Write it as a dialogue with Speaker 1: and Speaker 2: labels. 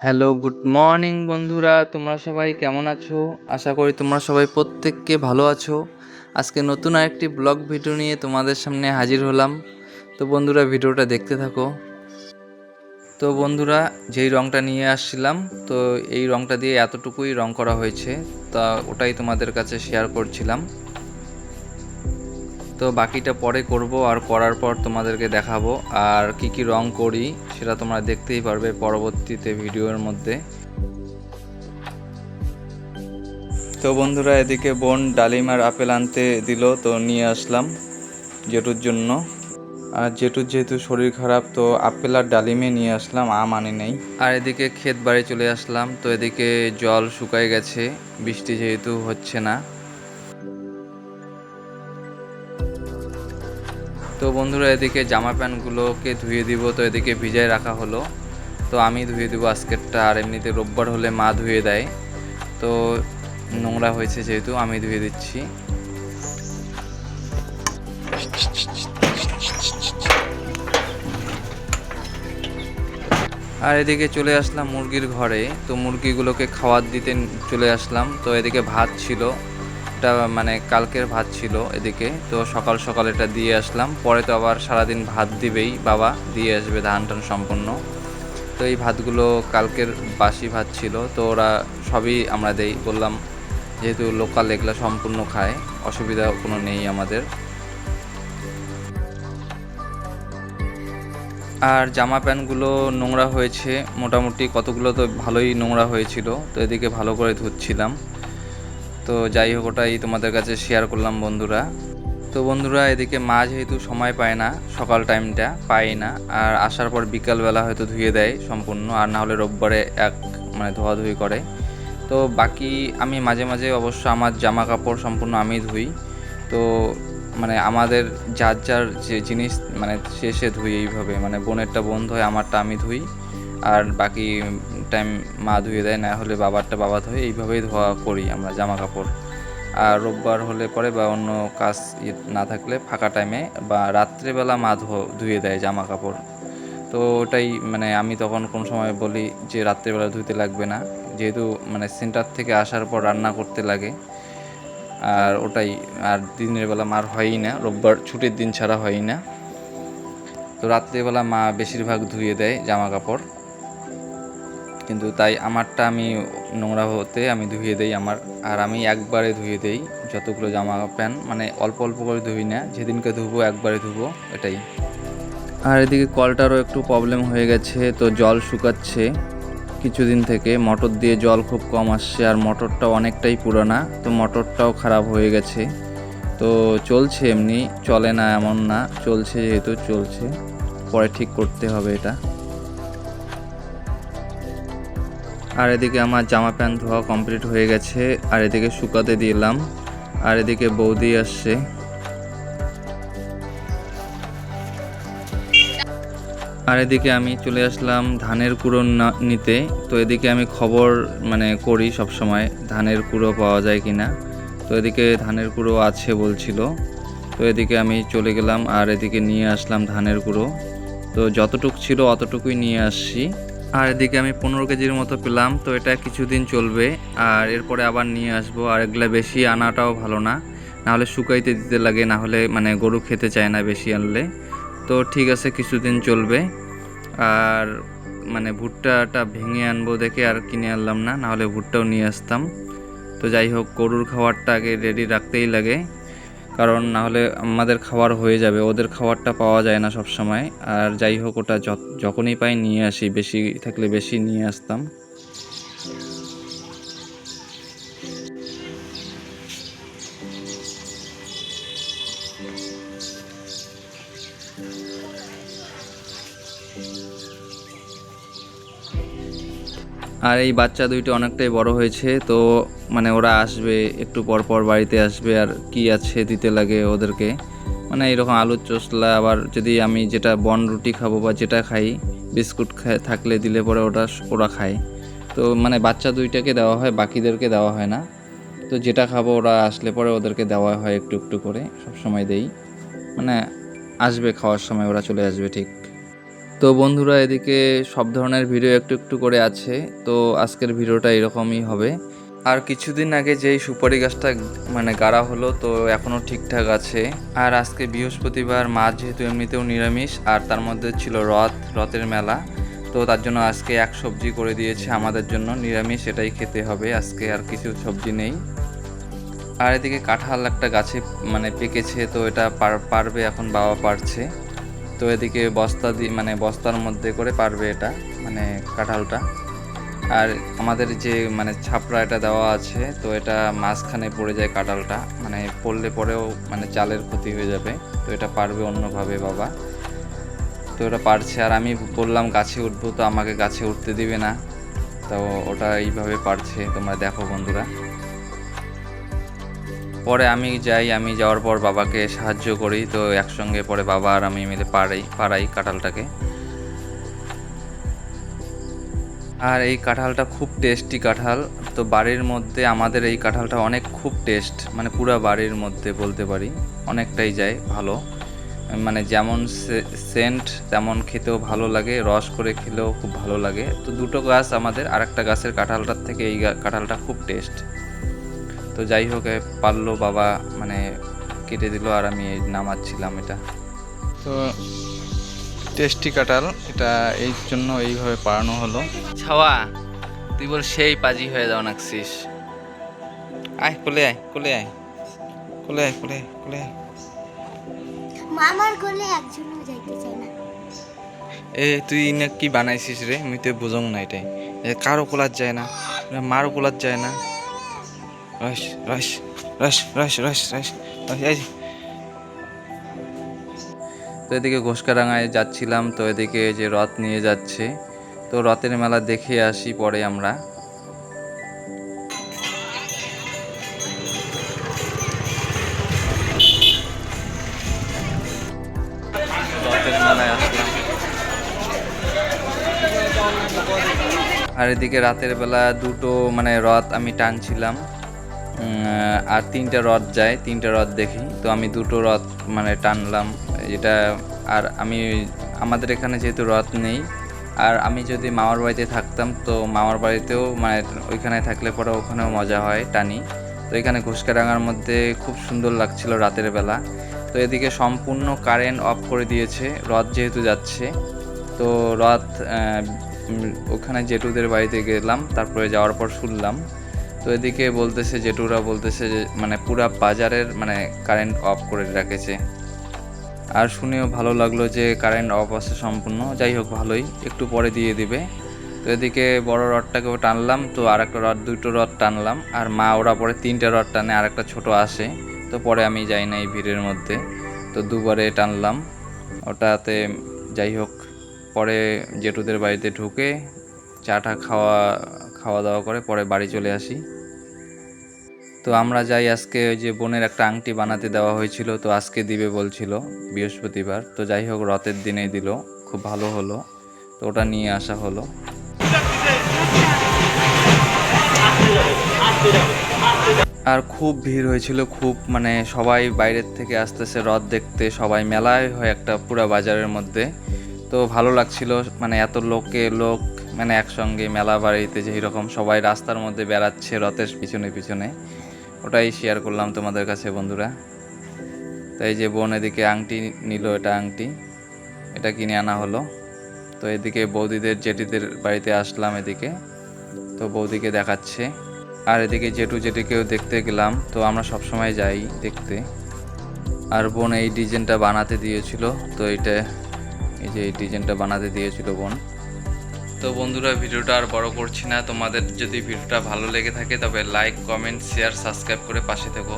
Speaker 1: Hello, good morning বন্ধুরা। তোমরা সবাই কেমন আছো? আশা করি তোমরা সবাই প্রত্যেককে ভালো আছো। আজকে নতুন আরেকটি ব্লগ ভিডিও নিয়ে তোমাদের সামনে হাজির হলাম। তো বন্ধুরা, ভিডিওটা দেখতে থাকো। তো বন্ধুরা, যেই রঙটা নিয়ে আসছিলাম, তো এই রঙটা দিয়ে এতটুকুই রং করা হয়েছে, তা ওটাই তোমাদের কাছে শেয়ার করছিলাম। তো বাকিটা পরে করব, আর করার পর তোমাদেরকে দেখাবো আর কি কি রং করি সেটা তোমরা দেখতেই পারবে পরবর্তীতে ভিডিওর মধ্যে। তো বন্ধুরা, এদিকে বোন ডালিম আর আপেল আনতে দিল, তো নিয়ে আসলাম জেঠুর জন্য। আর জেঠুর যেহেতু শরীর খারাপ, তো আপেল আর ডালিমে নিয়ে আসলাম, আম আনি নেই। আর এদিকে ক্ষেত বাড়ি চলে আসলাম। তো এদিকে জল শুকায় গেছে, বৃষ্টি যেহেতু হচ্ছে না। তো বন্ধুরা, এদিকে জামা প্যান্টগুলোকে ধুয়ে দিব, তো এদিকে ভিজায় রাখা হলো। তো আমি ধুয়ে দিব আজকেরটা, আর এমনিতে রোববার হলে মা ধুয়ে দেয়। তো নোংরা হয়েছে যেহেতু আমি ধুয়ে দিচ্ছি। আর এদিকে চলে আসলাম মুরগির ঘরে। তো মুরগিগুলোকে খাবার দিতে চলে আসলাম। তো এদিকে ভাত ছিল, এটা মানে কালকের ভাত ছিল এদিকে। তো সকাল সকাল এটা দিয়ে আসলাম। পরে তো আবার সারাদিন ভাত দিবেই, বাবা দিয়ে আসবে ধান টান সম্পূর্ণ। তো এই ভাতগুলো কালকের বাসি ভাত ছিল, তো ওরা সবই আমরা দেই, বললাম যেহেতু লোকাল এগুলো সম্পূর্ণ খায়, অসুবিধা কোনো নেই আমাদের। আর জামা প্যান্টগুলো নোংরা হয়েছে মোটামুটি, কতগুলো তো ভালোই নোংরা হয়েছিল, তো এদিকে ভালো করে ধুচ্ছিলাম। তো যাই হোক, ওটাই তোমাদের কাছে শেয়ার করলাম বন্ধুরা। তো বন্ধুরা, এদিকে মা যেহেতু সময় পায় না, সকাল টাইমটা পায় না, আর আসার পর বিকালবেলা হয়তো ধুয়ে দেয় সম্পূর্ণ, আর না হলে রোববারে মানে ধোয়াধুয়ি করে। তো বাকি আমি মাঝে মাঝে অবশ্য আমার জামা কাপড় সম্পূর্ণ আমি ধুই। তো মানে আমাদের যার যার যে জিনিস মানে শেষে ধুই এইভাবে, মানে বোনেরটা বোন ধোয়, আমারটা আমি ধুই, আর বাকি টাইম মা ধুয়ে দেয়, না হলে বাবারটা বাবা ধোয়, এইভাবেই ধোয়া করি আমরা জামা কাপড়। আর রোববার হলে পরে বা অন্য কাজ না থাকলে ফাঁকা টাইমে বা রাত্রেবেলা মা ধুয়ে দেয় জামা কাপড়। তো ওটাই মানে আমি তখন কোন সময় বলি যে রাত্রেবেলা ধুতে লাগবে না, যেহেতু মানে সেন্টার থেকে আসার পর রান্না করতে লাগে। আর ওটাই, আর দিনের বেলা মার হয়ই না, রোববার ছুটির দিন ছাড়া হয়ই না। তো রাত্রেবেলা মা বেশিরভাগ ধুয়ে দেয় জামা কাপড়, কিন্তু তাই আমারটা আমি নোংরা হতে আমি ধুয়ে দেই আমার। আর আমি একবারে ধুয়ে দেই যতগুলো জামা প্যান্ট, মানে অল্প অল্প করে ধুই না, যেদিনকে ধুবো একবারে ধুবো, এটাই। আর এদিকে কলটারও একটু প্রবলেম হয়ে গেছে, তো জল শুকাচ্ছে কিছুদিন থেকে, মোটর দিয়ে জল খুব কম আসছে, আর মোটরটা অনেকটাই পুরানা, তো মোটরটাও খারাপ হয়ে গেছে। তো চলছে, এমনি চলে না এমন না, চলছে যেহেতু চলছে, পরে ঠিক করতে হবে এটা। আর এদিকে আমার জামা প্যান্ট ধোয়া কমপ্লিট হয়ে গেছে, আর এদিকে শুকাতে দিলাম। আর এদিকে বৌদি আসছে। আর এদিকে আমি চলে আসলাম ধানের কুড়ো নিতে। তো এদিকে আমি খবর মানে করি সব সময় ধানের কুড়ো পাওয়া যায় কিনা। তো এদিকে ধানের কুড়ো আছে বলছিল, তো এদিকে আমি চলে গেলাম আর এদিকে নিয়ে আসলাম ধানের কুড়ো। তো যতটুক ছিল অতটুকুই নিয়ে আসছি। আর এদিকে আমি 15 কেজির মতো পেলাম, তো এটা কিছুদিন চলবে, আর এরপরে আবার নিয়ে আসবো। আর এগুলা বেশি আনাটাও ভালো না, নাহলে শুকাইতে দিতে লাগে, না হলে মানে গরু খেতে চায় না বেশি আনলে। তো ঠিক আছে, কিছুদিন চলবে। আর মানে ভুট্টাটা ভেঙে আনবো দেখে আর কিনে আনলাম না, নাহলে ভুট্টাও নিয়ে আসতাম। তো যাই হোক, গরুর খাবারটা আগে রেডি রাখতেই লাগে, কারণ না হলে আমাদের খাবার হয়ে যাবে, ওদের খাবারটা পাওয়া যায় না সব সময়। আর যাই হোক, ওটা যখনই পাই নিয়ে আসি, বেশি থাকলে বেশি নিয়ে আসতাম। আর এই বাচ্চা দুইটা অনেকটাই বড় হয়েছে, তো মানে ওরা আসবে একটু পর পর বাড়িতে আসবে, আর কি আছে দিতে লাগে ওদেরকে, মানে এরকম আলুর চোসলা, আবার যদি আমি যেটা বন রুটি খাবো বা যেটা খাই, বিস্কুট থাকলে দিলে পরে ওরা খায়। তো মানে বাচ্চা দুইটাকে দেওয়া হয়, বাকিদেরকে দেওয়া হয় না। তো যেটা খাবো ওরা আসলে পরে ওদেরকে দেওয়া হয় একটু একটু করে, সব সময় দেই, মানে আসবে খাওয়ার সময় ওরা চলে আসবে ঠিক। তো বন্ধুরা, এদিকে সব ধরনের ভিডিও একটু একটু করে আছে। তো আজকের ভিডিওটা এরকমই হবে। আর কিছুদিন আগে যেই সুপারি গাছটা মানে গাড়া হলো, তো এখনও ঠিকঠাক আছে। আর আজকে বৃহস্পতিবার, মাছ যেহেতু এমনিতেও নিরামিষ, আর তার মধ্যে ছিল রথের মেলা। তো তার জন্য আজকে এক সবজি করে দিয়েছে আমাদের জন্য, নিরামিষ এটাই খেতে হবে আজকে, আর কিছু সবজি নেই। আর এদিকে কাঁঠাল একটা গাছে মানে পেকেছে, তো এটা পারবে এখন, বাবা পারছে। তো এদিকে বস্তা দিয়ে মানে বস্তার মধ্যে করে পারবে এটা, মানে কাঁঠালটা। আর আমাদের যে মানে ছাপড়া এটা দেওয়া আছে, তো এটা মাঝখানে পড়ে যায় কাঁঠালটা, মানে পড়লে পরেও মানে চালের ক্ষতি হয়ে যাবে। তো এটা পারবে অন্যভাবে বাবা, তো ওটা পারছে। আর আমি বললাম গাছে উঠবো, তো আমাকে গাছে উঠতে দিবে না, তো ওটা এইভাবে পারছে, তোমরা দেখো বন্ধুরা। পরে আমি যাওয়ার পর বাবাকে সাহায্য করি, তো একসঙ্গে পরে বাবা আর আমি মিলে পাড়াই কাঁঠালটাকে। আর এই কাঁঠালটা খুব টেস্টি কাঁঠাল। তো বাড়ির মধ্যে আমাদের এই কাঁঠালটা অনেক খুব টেস্ট, মানে পুরো বাড়ির মধ্যে বলতে পারি অনেকটাই যায় ভালো। মানে যেমন সেন্ট তেমন খেতেও ভালো লাগে, রস করে খেলেও খুব ভালো লাগে। তো দুটো গাছ আমাদের, আরেকটা গাছের কাঁঠালটার থেকে এই কাঁঠালটা খুব টেস্ট। তো যাই হোক, পারলো বাবা, মানে কেটে দিল, আর আমি নামাচ্ছিলাম এটা। তো টেস্টি কাঁঠাল এটা, এই জন্য এইভাবে পাড়ানো হলো। ছাওয়া, তুই বল সেই পাজি হয়ে যাও নাকছিস। আয় কোলে আয়, কোলে আয়, কোলে আয়, কোলে কোলে আয়।
Speaker 2: মামার কোলে একজনও যাইতে চায় না।
Speaker 1: তুই না কি বানাইছিস রে, আমি তো বুঝং না এটাই। কারো কোলার যায় না, মারও কোলার যায় না। রস রস রস রস রস রস রস। তো এদিকে ঘোষকাডাঙ্গায় যাচ্ছিলাম, তো এদিকে যে রথ নিয়ে যাচ্ছে, তো রথের মেলা দেখে আসি পরে আমরা। রথের মেলায় আসলাম। আর এদিকে রাতের বেলা দুটো মানে রথ আমি টানছিলাম, আর তিনটা রথ যায়, তিনটা রথ দেখি। তো আমি দুটো রথ মানে টানলাম এটা। আর আমাদের এখানে যেহেতু রথ নেই, আর আমি যদি মামার বাড়িতে থাকতাম, তো মামার বাড়িতেও মানে ওইখানে থাকলে পরে ওখানেও মজা হয়, টানি। তো এখানে ঘোষকাডাঙ্গার মধ্যে খুব সুন্দর লাগছিল রাতের বেলা। তো এদিকে সম্পূর্ণ কারেন্ট অফ করে দিয়েছে, রথ যেহেতু যাচ্ছে। তো রথ ওখানে জেঠুদের বাড়িতে গেলাম, তারপরে যাওয়ার পর শুনলাম, তো এদিকে বলতেছে জেঠুরা বলতেছে যে মানে পুরা বাজারের মানে কারেন্ট অফ করে রেখেছে। আর শুনেও ভালো লাগলো যে কারেন্ট অফ আছে সম্পূর্ণ। যাই হোক, ভালোই, একটু পরে দিয়ে দিবে। তো এদিকে বড় রডটাকেও টানলাম, তো আর একটা রড, দুটো রড টানলাম। আর মা ওরা পরে তিনটা রড টানে, আর একটা ছোটো আসে। তো পরে আমি যাই না এই ভিড়ের মধ্যে, তো দুবারে টানলাম ওটাতে। যাই হোক, পরে জেঠুদের বাড়িতে ঢুকে চাটা খাওয়া দাওয়া করে পরে বাড়ি চলে আসি। তো আমরা যাই, আজকে ওই যে বোনের একটা আংটি বানাতে দেওয়া হয়েছিল, তো আজকে দিবে বলছিল বৃহস্পতিবার। তো যাই হোক, রথের দিনেই দিল, খুব ভালো হলো। তো ওটা নিয়ে আসা হলো। আর খুব ভিড় হয়েছিল, খুব মানে সবাই বাইরের থেকে আসতেছে রথ দেখতে, সবাই মেলায় হয় একটা পুরো বাজারের মধ্যে। তো ভালো লাগছিল, মানে এত লোক মানে একসঙ্গে মেলা বাড়িতে যে এরকম সবাই রাস্তার মধ্যে বেড়াচ্ছে রথের পিছনে পিছনে, ওটাই শেয়ার করলাম তোমাদের কাছে বন্ধুরা। তাই যে বোন এদিকে আংটি নিল, এটা কিনে আনা হলো। তো এদিকে বৌদিদের জেঠিদের বাড়িতে আসলাম এদিকে, তো বৌদিকে দেখাচ্ছে। আর এদিকে জেঠুকেও দেখতে গেলাম, তো আমরা সবসময় যাই দেখতে। আর বোন এই ডিজাইনটা বানাতে দিয়েছিল, তো এই যে এই ডিজাইনটা বানাতে দিয়েছিল বোন। তো বন্ধুরা, ভিডিওটা আর বড় করছি না। তোমাদের যদি ভিডিওটা ভালো লেগে থাকে তবে লাইক, কমেন্ট, শেয়ার, সাবস্ক্রাইব করে পাশে থেকো।